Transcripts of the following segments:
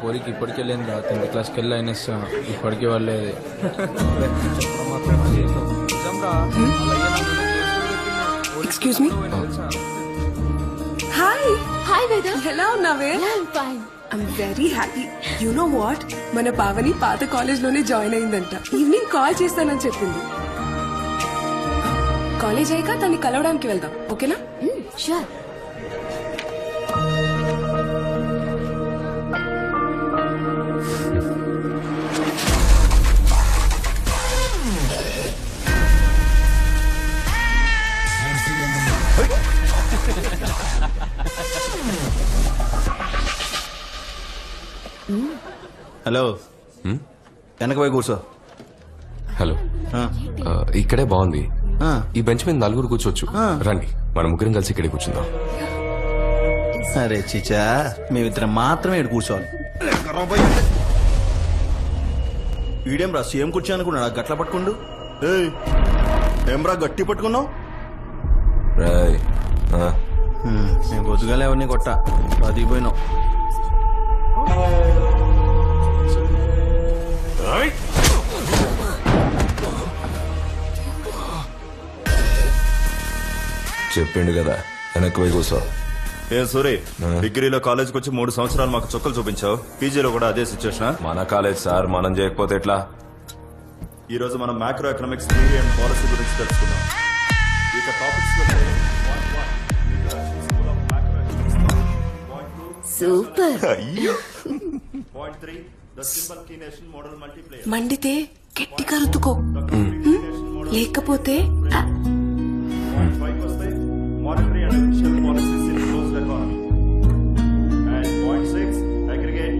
పోరికి ఇప్పటికే లేదు రా 10th క్లాస్కి వెళ్ళి అయినేస్తా ఇప్పటికే వాళ్ళేది ఎక్స్క్యూజ్ మీ. హాయ్ హాయ్ వేద ఎలా ఉన్నావే? Fine. I'm very happy. You know what, మన పావని పాత కాలేజ్ లోనే జాయిన్ అయిందంట. ఈవినింగ్ కాల్ చేస్తానని చెప్పింది. కాలేజ్ అయ్యాక తన్ని కలవడానికి వెళ్దాం, ఓకేనా? షూర్. హలో వెనక పోయి కూర్చో. హలో ఇక్కడే బాగుంది. ఈ బెంచ్ మీద నలుగురు కూర్చోవచ్చు. రండి మన ముగ్గురం కలిసి ఇక్కడే కూర్చుందాం. అరే చిచా మేమిద్దరం మాత్రమే ఇక్కడ కూర్చోవాలి. ఈడేం రా సేమ్ కూర్చో అనుకున్నాడా గట్ల పట్టుకుండు? ఏం రా గట్టి పట్టుకున్నావు? నేను పొద్దుగాలే ఎవరిని కొట్ట అది పోయినావు. చెప్పిండు కదా వెనక్కి పోయి కూర్చో. ఏ సూరి, డిగ్రీలో కాలేజ్కి వచ్చి 3 సంవత్సరాలు మాకు చుక్కలు చూపించావు. పీజీలో కూడా అదే సిచ్యువేషన్. మన కాలేజ్ సార్, మనం చేయకపోతే ఎట్లా? ఈ రోజు మనం macro economics theory and policy గురించి తెలుసుకుందాం. ఇక టాపిక్స్ సూపర్. మండితే గట్టిగా రుతుకో, లేకపోతే monetary and fiscal policies in closed economy. And point 6, aggregate.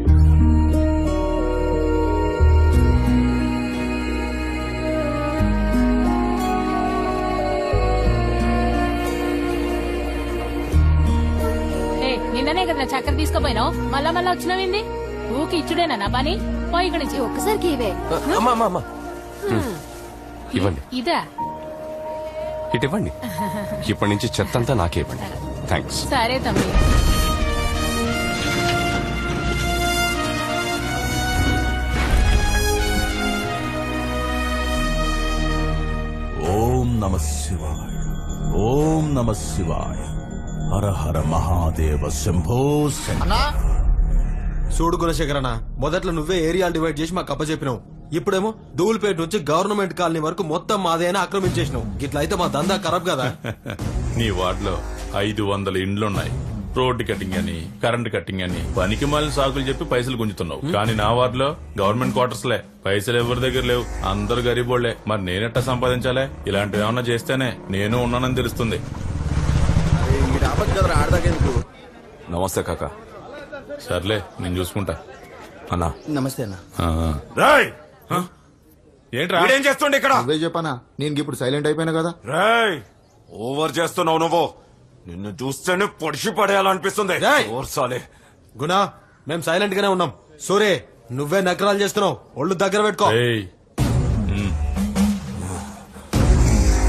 నిన్ననే కదా చక్కెర తీసుకోపోయినావు, మళ్ళా మళ్ళా వచ్చినావింది. ఊకి ఇచ్చుడేనా నా పని? పోయి ఇక్కడి నుంచి ఒక్కసారికి ఇవే. ఇవ్వండి. ఇదా? ఇటు ఇవ్వండి. ఇప్పటి నుంచి చెత్త అంతా నాకే ఇవ్వండి. థ్యాంక్స్. సరే తమ్మి. ఓం నమ శివాయ, ఓం నమ శివాయ, హర హర మహాదేవ శంభో శంకర. చూడు గుణశేఖరన్న, మొదట్లో నువ్వే ఏరియాలు డివైడ్ చేసి మాకు అప్పచెప్పినావు. ఇప్పుడేమో ధూల్పేట నుంచి గవర్నమెంట్ కాలనీ వరకు మొత్తం మాదేనా ఆక్రమించేసినావు. ఇట్లా అయితే మా దందా ఖరాబ్ కదా. నీ వార్డులో 500 ఇండ్లున్నాయి. రోడ్డు కటింగ్ అని, కరెంట్ కటింగ్ అని పనికి మాలిన సాకులు చెప్పి పైసలు గుంజుతున్నావు. కానీ నా వార్డులో గవర్నమెంట్ క్వార్టర్స్లే, పైసలు ఎవరి దగ్గర లేవు. అందరు గరీబోళ్లే. మరి నేనెట్టా సంపాదించాలే? ఇలాంటివి ఏమన్నా చేస్తేనే నేను ఉన్నానని తెలుస్తుంది. నమస్తే కాక. సర్లే నేను చూసుకుంటా. అన్నా నమస్తే అన్న. ఏంట్రా ఏం చేస్తుండే ఇక్కడ? అదే చెప్పనా, నేను ఇప్పుడు సైలెంట్ అయిపోయినా కదా. రేయ్, ఓవర్ చేస్తున్నావు నువ్వు. నిన్ను చూస్తేనే పొడిచి పడేయాలనిపిస్తుంది. గుణ, మేం సైలెంట్ గానే ఉన్నాం. సూరే, నువ్వే నకరాలు చేస్తున్నావు. ఒళ్ళు దగ్గర పెట్టుకో.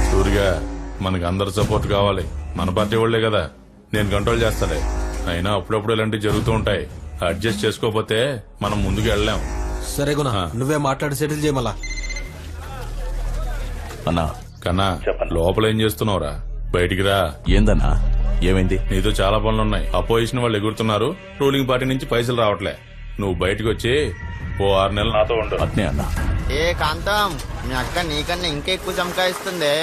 సూరిగా, మనకు అందరు సపోర్ట్ కావాలి. మన పార్టీ వాళ్లే కదా. నేను కంట్రోల్ చేస్తాలే. అయినా అప్పుడప్పుడు ఇలాంటివి జరుగుతూ ఉంటాయి. అడ్జస్ట్ చేసుకోకపోతే మనం ముందుకు వెళ్ళలేం. సరే గుణ, నువ్వే మాట్లాడి సెటిల్ చేయమలా. అన్నా కన్నా, లోపల ఏం చేస్తున్నావురా? బయటికి రా. ఏందన్నా, ఏమైంది? నీతో చాలా పనులున్నాయి. అపోజిషన్ వాళ్ళు ఎగురుతున్నారు. రూలింగ్ పార్టీ నుంచి పైసలు రావట్లే. నువ్వు బయటకు వచ్చి ఓ 6 నెలలు నాతో ఉండు. అట్నే అన్నా. ఏ కాంతం, మీ అక్క నీకన్నా ఇంకా ఎక్కువ చమకాయిస్తుంది.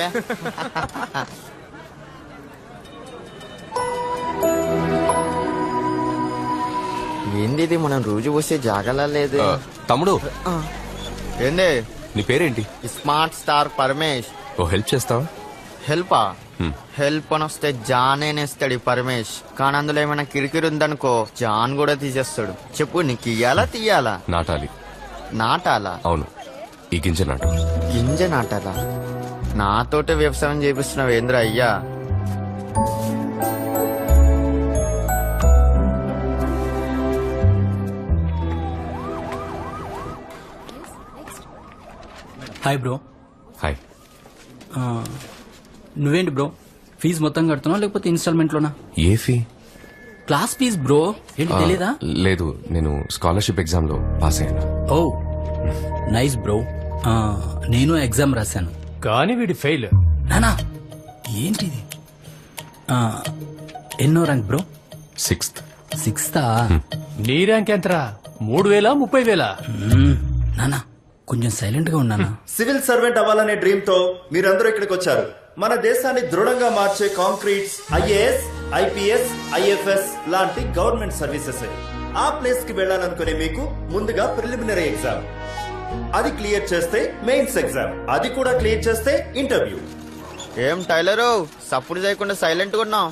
ఏంది ఇది, మనం రోజు వస్తే జాగలా లేదు. తమ్ముడు, ఏంది? నీ పేరేంటి? Smart star Paramesh. ఓ హెల్ప్ చేస్తావా? హెల్పా? హెల్ప్ అని వస్తే జాన్ నేస్తాడు ఈ పరమేష్. కానీ అందులో ఏమైనా కిరికిరి ఉందనుకో జాన్ కూడా తీసేస్తాడు. చెప్పు, నీకు ఇయ్యాలా తీయాలా? నాటాలి. నాటాలా? అవును, ఈ గింజ నాటు. గింజ నాటాలా? నాతోటే వ్యవసాయం చేపిస్తున్నావు ఏంద్ర అయ్యా? Hi bro. హాయ్. నువ్వేంటి బ్రో, ఫీజు మొత్తం కడుతున్నావు లేకపోతే ఇన్స్టాల్మెంట్ లోనా? ఏ ఫీ? క్లాస్ ఫీజ్ బ్రో ఏంటి తెలీదా? లేదు, నేను స్కాలర్షిప్ ఎగ్జామ్ లో పాస్ అయ్యాను. ఓ నైస్ బ్రో. నేను ఎగ్జామ్ రాశాను కానీ వీడి ఫెయిల్. నానా ఏంటిది? ఎన్నో ర్యాంక్ బ్రో? 6th. 6th? నీ ర్యాంక్ ఎంతరా? 3,000 30,000? నానా కొంచెం సైలెంట్ గా ఉన్నానా? సివిల్ సర్వెంట్ అవ్వాలనే డ్రీమ్ తో మీరందరూ ఇక్కడికి వచ్చారు. మన దేశాన్ని దృఢంగా మార్చే కాంక్రీట్స్ ఐఏఎస్, ఐపీఎస్, ఐఎఫ్ఎస్ లాంటి గవర్నమెంట్ సర్వీసెస్. ఆ ప్లేస్ కి వెళ్ళాలనుకునే మీకు ముందుగా ప్రిలిమినరీ ఎగ్జామ్, అది క్లియర్ చేస్తే మెయిన్స్ ఎగ్జామ్, అది కూడా క్లియర్ చేస్తే ఇంటర్వ్యూ. ఏం టైలరు సప్పుడు చేయకుండా సైలెంట్ గా ఉన్నావు?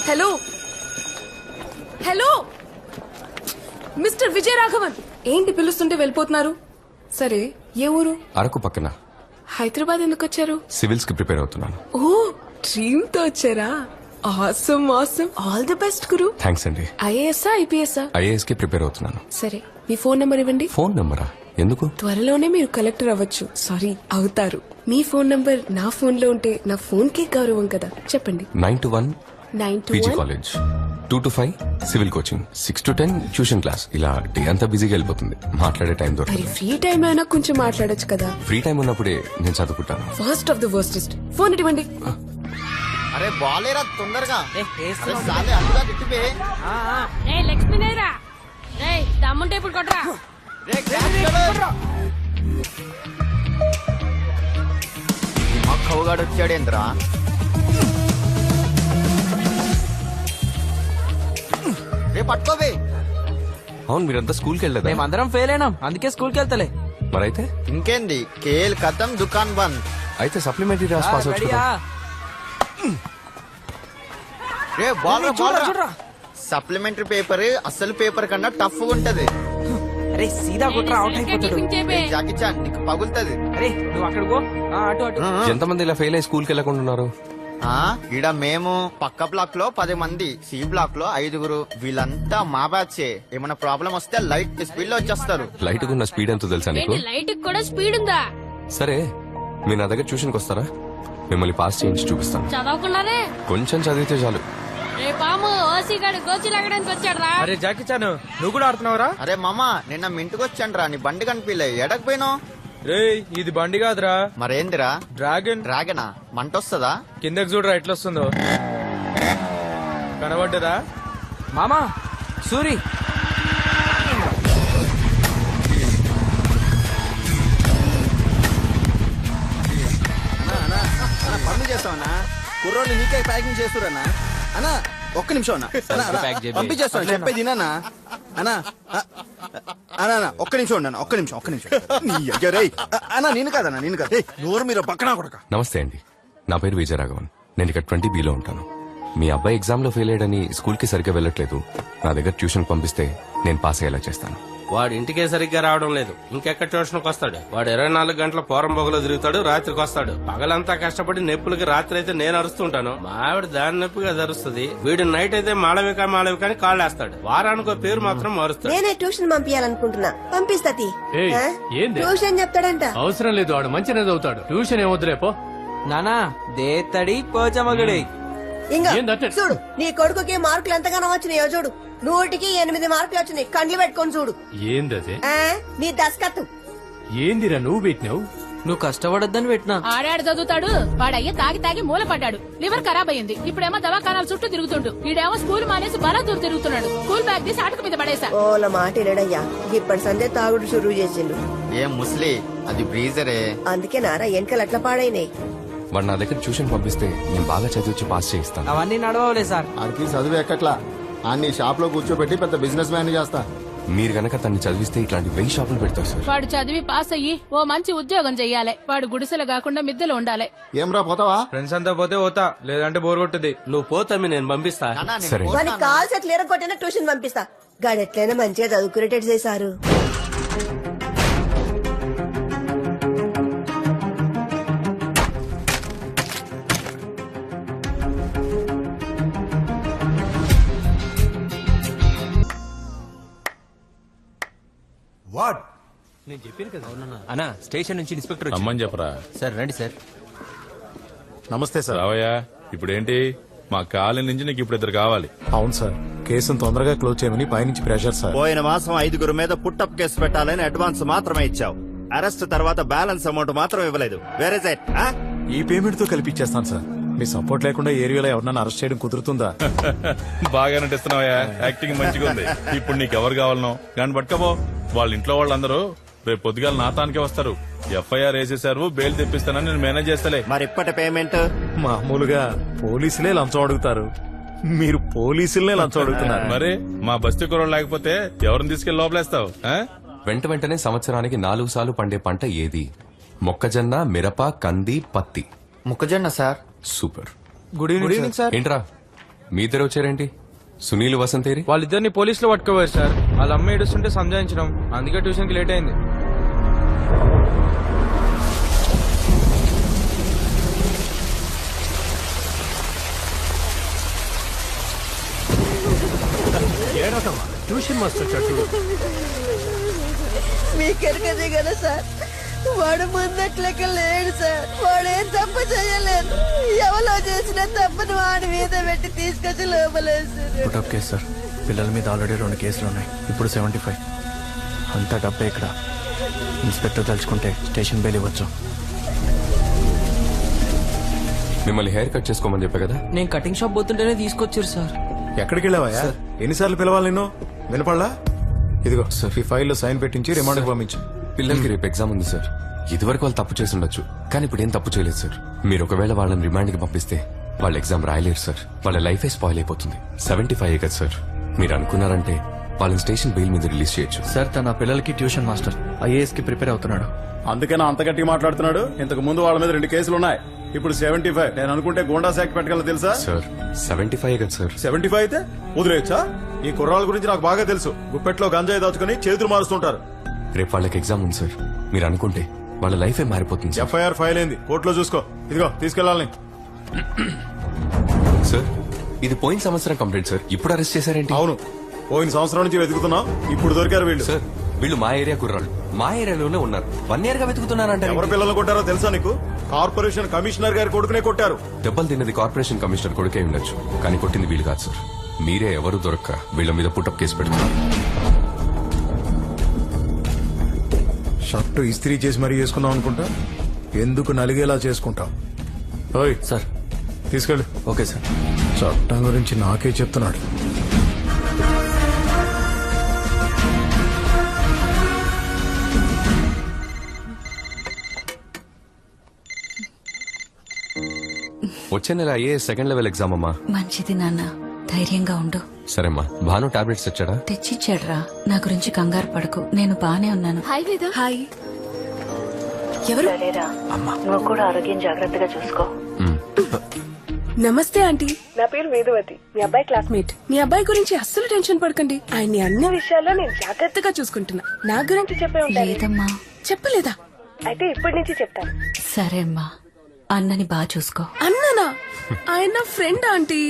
Hello hello mister Vijaya Raghavan, ఏంటి పిలుస్తుంటే వెళ్ళిపోతున్నారు? సరే, ఏ ఊరు? అరకు పక్కన. హైదరాబాద్ ఎందుకు వచ్చారు? సివిల్స్ కి ప్రిపేర్ అవుతున్నాను. ఓ డ్రీమ్ తో వచ్చారా? Awesome awesome, all the best గురు. థ్యాంక్స్ అండి. IAS IPS? ఐఏఎస్ కి ప్రిపేర్ అవుతున్నాను. సరే, మీ ఫోన్ నంబర్ ఇవ్వండి. ఫోన్ నెంబరా? ఎందుకు? త్వరలోనే మీరు కలెక్టర్ అవ్వచ్చు. సారీ, అవుతారు. మీ ఫోన్ నంబర్ నా ఫోన్ లో ఉంటే నా ఫోన్ కి గౌరవం కదా. చెప్పండి. 9 to 1 PG 921 college, 2 to 5 civil coaching, 6 to 10 tuition class. ఇలా డే అంతా బిజీగా వెళ్ళిపోతుంది, మాట్లాడే టైం మరి దొరకదు. ఫ్రీ టైం అయినా కొంచెం మాట్లాడొచ్చు కదా. ఫ్రీ టైం ఉన్నప్పుడే నేను చదువుకుంటాను. First of the worstest. Phone ఇవ్వండి. అరే బాలేరా తొందరగా. అరే సాలే అడ్డుగా తిట్టిపే. ఏ లక్ష్మీనేరా, రే దమ్ముంటే ఇప్పుడు కొట్రా. మా కవుగాడు వచ్చాడేంద్రా? రే పట్టుకోవే. అవును, మీరంతా స్కూల్కి వెళ్ళలేదా? మేమందరం ఫెయిల్ అయినాం, అందుకే స్కూల్కి వెళ్తలే. మరైతే ఇంకేంది, కేల్ కథం దుకాన్ బంద్. అయితే సప్లిమెంటరీ రాసి పాస్ అవచ్చు కదా. రే బాల్ సప్లిమెంటరీ పేపర్ అసలు పేపర్ కన్నా టఫ్ ఉంటది. అరే సీదా కొట్రా, అవుట్ అయిపోతాడు. జాకీ చాన్ నీకు పగులుతది. అరే నువ్వు అక్కడ పో, అటు అటు. ఎంతమంది ఇలా ఫెయిల్ అయ్యి స్కూల్కి వెళ్ళకుండా ఉన్నారు? ఈడ మేము పక్క బ్లాక్ లో 10 మంది, సి బ్లాక్ లో 5. వీళ్ళంతా మా బ్యాచే. ఏమైనా ప్రాబ్లం వస్తే లైట్ స్పీడ్ లో వచ్చేస్తారు. లైట్ ఉన్న స్పీడ్ ఎంతో తెలుసా నీకు? లైట్ కూడా స్పీడ్ ఉందా? సరే, మీరు నా దగ్గర ట్యూషన్కి వస్తారా? మిమ్మల్ని పాస్ చేయించి చూపిస్తాను. చదవకున్నారే? కొంచెం చదివితే చాలు. రే పాము, ఓసీ గాడు గోచి లాగడానికి వచ్చాడు రా. అరే జాకీ చాన్, నువ్వు కూడా ఆడుతున్నావురా? అరే మామ, నిన్న మీ ఇంటికి వచ్చాను రా, నీ బండి కనిపించలే, ఎడకపోయినావు? రే ఇది బండి కాదురా, మరేందిరా? డ్రాగన్. డ్రాగనా? మంట వస్తుందా? కిందకి చూడరా ఎట్లా వస్తుందో. కనబడ్డదా మామా? సూరి పనులు చేస్తావన్నా? కుర్రోని నీకే ప్యాకింగ్ చేస్తురన్నా? అన్నా ఒక్క నిమిషం అన్నా, పంపించేస్తాను, చెప్పేది అన్నా. అన్నా అన్నా ఒక్క నిమిషం ఉండన్నా, ఒక్క నిమిషం. అన్నా నేను కాదన్నా, నేను కాదు. నోరు మీరు పక్కన కొడక. నమస్తే అండి, నా పేరు విజయరాఘవన్. నేను ఇక్కడ 20B లో ఉంటాను. మీ అబ్బాయి ఎగ్జామ్ లో ఫెయిల్ అయ్యాడని స్కూల్ కి సరిగ్గా వెళ్ళట్లేదు. నా దగ్గర ట్యూషన్ పంపిస్తే నేను పాస్ అయ్యేలా చేస్తాను. వాడు ఇంటికే సరిగ్గా రావడం లేదు, ఇంకెక్కడ ట్యూషన్కి వస్తాడు? వాడు 24 గంటల పోరం పొగలో తిరుగుతాడు, రాత్రికి వస్తాడు. పగలంతా కష్టపడి నొప్పులకి రాత్రి అయితే నేను అరుస్తుంటాను, మా ఆవిడ దాని నొప్పిగా అరుస్తుంది. వీడు నైట్ అయితే మాళవిక అని కాళ్ళు వేస్తాడు. వారానికి పేరు మాత్రం మారుస్తాడు. నేనే ట్యూషన్ పంపించాలనుకుంటున్నా, పంపిస్తా. ఏంది ట్యూషన్ చెప్తాడంట. అవసరం లేదు, వాడు మంచిగా చదువుతాడు. ట్యూషన్ ఏమొద్దులేపో. నానా దేత్తడి పోచమగుడి. ఇంకా ఏందట? చూడు, నీ కొడుకుకి మార్కులు ఎంతగానో వచ్చినాయో చూడు. 100కి 8 మార్కులు వచ్చినాయి. కండ్లు పెట్టుకొని చూడు. ఏందది? నీ దస్కత్తు. ఏందిరా నువ్వు పెట్టినావు? నువ్వు కష్టపడొద్దని పెట్టినా. ఆడాడు చదువుతాడు, వాడయ్య తాగి తాగి మూల పడ్డాడు. లివర్ ఖరాబ్ అయింది. ఇప్పుడేమో దవాఖానాల చుట్టూ తిరుగుతుండు. ఈడేమో స్కూల్ మానేసి బలాదూరు తిరుగుతున్నాడు. స్కూల్ బ్యాగ్ తీసి ఆటకు మీద పడేసా. ఓల మాట వినడయ్యా, ఇప్పటి సందే తాగుడు షురూ చేసిండు. ఏం ముస్లి, అది బ్రీజరే. అందుకే నారా ఎంకలు అట్లా పాడైనాయి. వాడు నా దగ్గర ట్యూషన్ పంపిస్తే నేను బాగా చదివించి పాస్ చేయిస్తాను. అవన్నీ నడవలే సార్. ఆడికి చదువు ఎక్కట్లా, అన్ని షాప్ లో కూర్చోబెట్టి పెద్ద బిజినెస్ మ్యాన్ చేస్తా. మీరు గనక తన్ని చదివిస్తే ఇట్లాంటి 1000 షాపులు పెడతారు సార్. వాడు చదివి పాస్ అయ్యి ఓ మంచి ఉద్యోగం చెయ్యాలి. వాడు గుడిసెలు కాకుండా మిద్దెలు ఉండాలి. ఏం రా పోతావా? ఫ్రెండ్స్ అంతా పోతే పోతా, లేదంటే బోర్ కొట్టుది. నువ్వు పోతామి, నేను పంపిస్తా. సరే. వానికి కాల్ సెట్లు ఎరగొట్టినా ట్యూషన్ పంపిస్తా. గాడు ఎట్లయినా మంచిగా చదువుకునేటట్టు చేశారు. నేను చెప్పాను కదా. అన్నా స్టేషన్ నుంచి ఇన్స్పెక్టర్ రమ్మని చెప్పరా. సార్ రండి సార్. నమస్తే సార్. రావయ్యా. ఇప్పుడేంటి మా కాలనీ నుంచి నీకు ఇప్పుడు ఇద్దరు కావాలి. అవును సార్, కేసును తొందరగా క్లోజ్ చేయమని పైనుంచి ప్రెషర్ సార్. పోయిన మాసం 5 మీద పుట్టప్ కేసు పెట్టాలని అడ్వాన్స్ మాత్రమే ఇచ్చావు. అరెస్ట్ తర్వాత బ్యాలెన్స్ అమౌంట్ మాత్రం ఇవ్వలేదు. వేరే సెట్ ఈ పేమెంట్ తో కలిపిచ్చేస్తాను సార్. మీ సపోర్ట్ లేకుండా ఏరియాలో ఎవరన్నా అరెస్ట్ చేయడం కుదురుతుందా? బాగా నటిస్తున్నావయ్యా. యాక్టింగ్ మంచిగా ఉంది. ఇప్పుడు నీకు ఎవరు కావాలనో కానీ పట్టుకపో. వాళ్ళ ఇంట్లో వాళ్ళందరూ రేపు పొద్దుగాల నాతానికే వస్తారు. ఎఫ్ఐఆర్ వేసేసారు, బెయిల్ తెప్పిస్తానని నేను మేనేజ్ చేస్తలే. మరి ఇప్పటి పేమెంట్ మామూలుగా పోలీసులే లంచం అడుగుతారు, మీరు పోలీసులనే లంచం అడుగుతున్నారు. మరి మా బస్తీ కుర్రోడు లేకపోతే ఎవరిని తీసుకెళ్లి లోపలేస్తావు? వెంటనే సంవత్సరానికి 4 సార్లు పండే పంట ఏది? మొక్కజొన్న, మిరప, కంది, పత్తి. మొక్కజొన్న sir. Super. Good evening sir. ఏంట్రా మీ ఇద్దరు వచ్చారేంటి? సునీల్, వసంతేరి? వాళ్ళిద్దరిని పోలీసులు పట్టుకోవారు సార్. వాళ్ళ అమ్మ ఏడుస్తుంటే సంజాయించడం, అందుకే ట్యూషన్ కి లేట్ అయింది. ఏడకమ్మా, ట్యూషన్ మాస్టర్ చూడు. మీకెరకదే కదా సార్, వాడు ముందట్లెక్క లేడు సార్. వాడేం తప్పు చేయలేదు. ఎవరో చేసిన తప్పును వాడి మీద పెట్టి తీసుకొచ్చి లోపలేస్తారు. Put up case sir. పిల్లల మీద ఆల్రెడీ 2 కేసులు ఉన్నాయి. ఇప్పుడు 75. అంతా డబ్బే ఇక్కడ. ఇన్స్పెక్టర్ తలుచుకుంటే స్టేషన్ బెయిల్ ఇవ్వచ్చు. మిమ్మల్ని హెయిర్ కట్ చేసుకోమని చెప్పా కదా. నేను కటింగ్ షాప్ పోతుంటేనే తీసుకొచ్చారు సార్. ఎక్కడికి వెళ్ళావా? ఎన్నిసార్లు పిలవాలి నిన్ను? వినపడలా? ఇదిగో సార్, ఈ ఫైల్లో సైన్ పెట్టించి రిమాండ్ పంపించు. పిల్లలకి రేపు ఎగ్జామ్ ఉంది సార్. ఇదివరకు వాళ్ళు తప్పు చేసి ఉండొచ్చు, కానీ ఇప్పుడు ఏం తప్పు చేయలేదు సార్. మీరు ఒకవేళ వాళ్ళని రిమాండ్ కి పంపిస్తే వాళ్ళ ఎగ్జామ్ రాయలేరు సార్. వాళ్ళ లైఫే స్పాయిల్ అయిపోతుంది. 75 కదా సార్. మీరు అనుకున్నారంటే వాళ్ళని స్టేషన్ బెయిల్ మీద రిలీజ్ చేయొచ్చు సార్. తన పిల్లలకి ట్యూషన్ మాస్టర్, IAS కి ప్రిపేర్ అవుతున్నాడు. అందుకనే అంత గట్టి మాట్లాడుతున్నాడు. ఇంతకు ముందు వాళ్ళ మీద 2 కేసులు ఉన్నాయి, ఇప్పుడు 75. నేను అనుకుంటే గోండా శాఖ పెట్టగల తెలుసా సార్? 75 కదా సార్. 75 అయితే వదిలేయచ్చా? ఈ కుర్రాళ్ళ గురించి నాకు బాగా తెలుసు. గుప్పెట్లో గంజాయి దాచుకుని చేతులు మారుస్తుంటారు. రేపు వాళ్ళకి ఎగ్జామ్ ఉంది సార్. మీరు అనుకుంటే వాళ్ళ లైఫే మారిపోతుంది సార్. FIR ఫైల్ అయింది, కోర్టులో చూసుకో. ఇదిగో తీసుకెళ్ళాలని. సార్, ఇది పోయిన సంవత్సరం కంప్లైంట్ సార్. ఇప్పుడు అరెస్ట్ చేశారేంటి? అవును, పోయిన సంవత్సరం నుంచి వెతుకుతున్నాం, ఇప్పుడు దొరికారు వీళ్ళు. సార్, వీళ్ళు మా ఏరియా కుర్రాళ్ళు. మా ఏరియాలోనే ఉన్నారు. 1 year గా వెతుకుతున్నారంటే ఎవరి పిల్లలు కొట్టారో తెలుసా నీకు? కార్పొరేషన్ కమిషనర్ గారి కొడుకునే కొట్టారు. దెబ్బలు తిన్నది కార్పొరేషన్ కమిషనర్ కొడుకే ఉండొచ్చు, కానీ కొట్టింది వీళ్ళు కాదు సార్. మీరే ఎవరు దొరక్క వీళ్ళ మీద పుట్టప్ కేసు పెడుతున్నారు. షర్టు ఇస్త్రీ చేసి మరీ చేసుకున్నాం అనుకుంటా. ఎందుకు నలిగేలా చేసుకుంటాం? ఓయ్ సార్ తీసుకెళ్ళు. Okay sir. చట్టం గురించి నాకే చెప్తున్నాడు. వచ్చే నెల అయ్యే సెకండ్ లెవెల్ ఎగ్జామ్ అమ్మా. మంచిది నాన్న, ధైర్యంగా ఉండు. సరేమ్మా. భాను టాబ్లెట్స్ తెచ్చాడా? తెచ్చిచ్చాడ్రా. నా గురించి కంగారు పడకు, నేను బానే ఉన్నాను. హాయ్ వేద. హాయ్. ఎవరు? నువ్వు కూడా ఆరోగ్యం జాగ్రత్తగా చూసుకో. నమస్తే ఆంటీ, నా పేరు వేదవతి. మీ అబ్బాయి క్లాస్మేట్. మీ అబ్బాయి గురించి అస్సలు టెన్షన్ పడకండి. ఆయన్ని అన్ని విషయాల్లో నేను జాగ్రత్తగా చూసుకుంటున్నా. నా గురించి చెప్పే ఉంటారు. లేదమ్మా. చెప్పలేదా? అయితే ఇప్పటి నుంచి చెప్తాను. సరే అమ్మా, అన్నని బాగా చూసుకో. అన్ననా? ఆయన ఫ్రెండ్ ఆంటీ.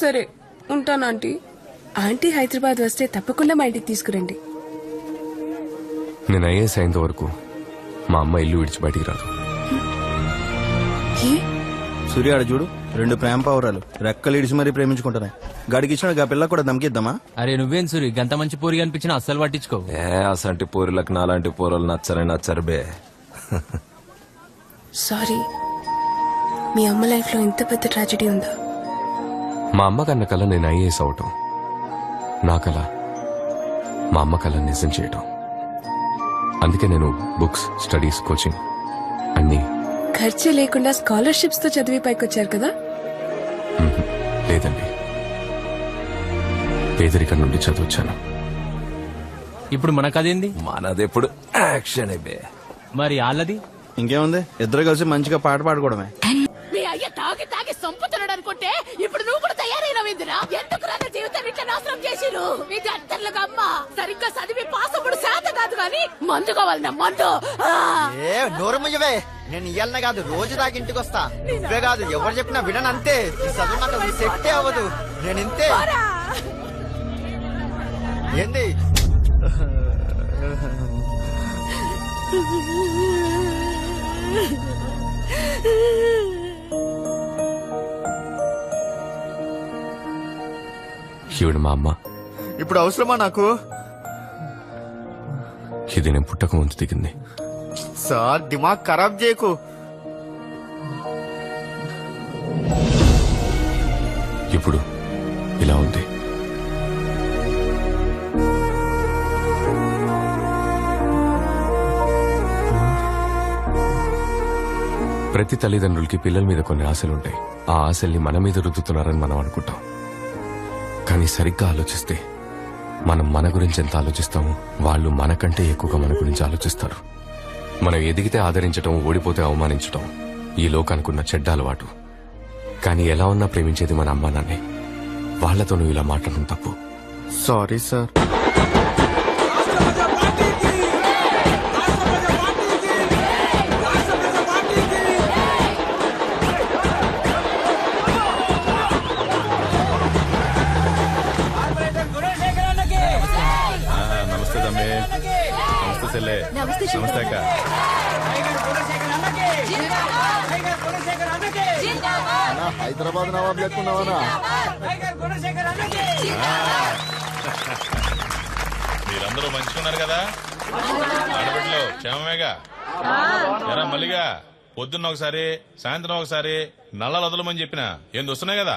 సరే ఉంటాను ఆంటీ. ఆంటీ హైదరాబాద్ వస్తే తప్పకుండా మా ఇంటికి తీసుకురండి. నేను ఐఏఎస్ అయ్యేంత వరకు మా అమ్మ ఇల్లు విడిచి బయటికి రాదు. సూర్య ఆడ చూడు, 2 ప్రేమ పావురాలు రెక్కలు ఇడిచి మరీ ప్రేమించుకుంటున్నాయి. గడికి ఇచ్చిన పిల్ల కూడా దమ్కిద్దామా? అరే నువ్వేం సూరి, గంత మంచి పోరి అనిపించినా అస్సలు పట్టించుకో. అసంటి పోరులకు నాలాంటి పోరలు నచ్చరు బే. సారీ, మీ అమ్మ లైఫ్ లో ఇంత పెద్ద ట్రాజెడీ ఉందా? మా అమ్మ కన్న కల నేను ఐఏఎస్ అవటం, నా కల మా అమ్మ కల నిజం చేయటం. అందుకే నేను బుక్స్, స్టడీస్, కోచింగ్ అన్నీ. ఖర్చే లేకుండా స్కాలర్షిప్స్ తో చదివి పైకొచ్చారు కదా? లేదండి, పేదరికం నుండి చదివచ్చాను. ఇప్పుడు మనకదేంది? మనదెప్పుడు యాక్షన్ అయిపోయా. మరి వాళ్ళది ఇంకేముంది, ఇద్దరు కలిసి మంచిగా పాట పాడుకోవడమే. మీ అయ్య తాగి తాగి సంపుతున్నాడు అనుకుంటే ఇప్పుడు నువ్వు కూడా తయారైనవిందిరా. ఎందుకు రాన్న జీవితం ఇట్లా నాశనం చేసిరు? ఇది అంతర్లుగా అమ్మ సరిగ్గా చదివి పాసప్పుడు శాత కాదు గాని మందు కావాలన్నా మందు. ఏ నోరముయ్యవే, నేను ఇయ్యాలనే కాదు రోజు దాకా ఇంటికి వస్తా. నువ్వే కాదు ఎవరు చెప్పినా వినను అంతే. ఈ చదువు నాకు సెట్టే అవ్వదు. నేను ఇంతే. ఏంది ఈవిడ మా అమ్మ. ఇప్పుడు అవసరమా నాకు? ఇది నేను పుట్టక ముందు దిగింది. సార్ దిమాగ్ ఖరాబ్ చేయకు. ఇప్పుడు ఇలా ఉంది. ప్రతి తల్లిదండ్రులకి పిల్లల మీద కొన్ని ఆశలుంటాయి. ఆ ఆశల్ని మన మీద రుద్దుతున్నారని మనం అనుకుంటాం. కానీ సరిగ్గా ఆలోచిస్తే మనం మన గురించి ఎంత ఆలోచిస్తామో వాళ్ళు మనకంటే ఎక్కువగా మన గురించి ఆలోచిస్తారు. మనం ఎదిగితే ఆదరించటం, ఓడిపోతే అవమానించటం ఈ లోకానుకున్న చెడ్డ అలవాటు. కానీ ఎలా ఉన్నా ప్రేమించేది మన అమ్మా నాన్నే. వాళ్లతో నువ్వు ఇలా మాట్లాడడం తప్పు. Sorry sir. నమస్తే తమ్మి. నమస్తే చెల్లె. నమస్తే అక్క. హైదరాబాద్ నవాబ్ లెక్కున్నావనా? మీరందరూ మంచుకున్నారు కదా? ఆడబిడ్డలు క్షేమమేగా? ఎరా మల్లిగా, పొద్దున్న ఒకసారి సాయంత్రం ఒకసారి నల్లలు వదలమని చెప్పిన ఏంది వస్తున్నాయి కదా?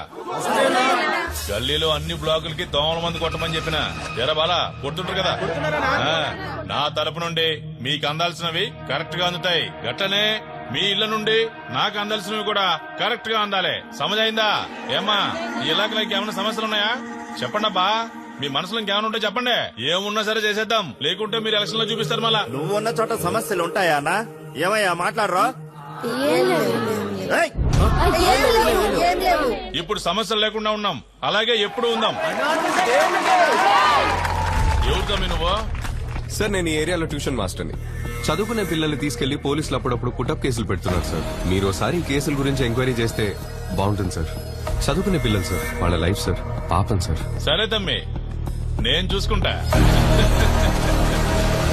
గల్లీలో అన్ని బ్లాకులకి దోమల మంది కొట్టమని చెప్పిన ఎరా బాలా కొడుతుంటారు కదా? నా తరపు నుండి మీకు అందాల్సినవి కరెక్ట్ గా అందుతాయి. గట్లనే మీ ఇళ్ల నుండి నాకు అందాల్సినవి కూడా కరెక్ట్ గా అందాలి. సమజైందా? ఏమ్మా ఈ ఇలాకలకి ఏమైనా సమస్యలు ఉన్నాయా? చెప్పండి అబ్బా. మీ మనసులో ఇంకేమైనా ఉంటే చెప్పండి. ఏమున్నా సరే చేసేద్దాం. లేకుంటే మీరు ఎలక్షన్ లో చూపిస్తారు మళ్ళా. నువ్వు ఉన్న చోట సమస్యలు ఉంటాయా అన్నా? ఏమయ్యా మాట్లాడరా? ఇప్పుడు సమస్యలు లేకుండా ఉన్నాం, అలాగే ఎప్పుడు ఉందాం. ఎవరితో నువ్వు? సార్ నేను ఈ ఏరియాలో ట్యూషన్ మాస్టర్ని. చదువుకునే పిల్లల్ని తీసుకెళ్లి పోలీసులు అప్పుడప్పుడు పుటప్ కేసులు పెడుతున్నారు సార్. మీరు ఒకసారి ఈ కేసుల గురించి ఎంక్వైరీ చేస్తే బాగుంటుంది సార్. చదువుకునే పిల్లలు సార్, వాళ్ళ లైఫ్ సార్, పాపం సార్. సరే తమ్మి, నేను చూసుకుంటా.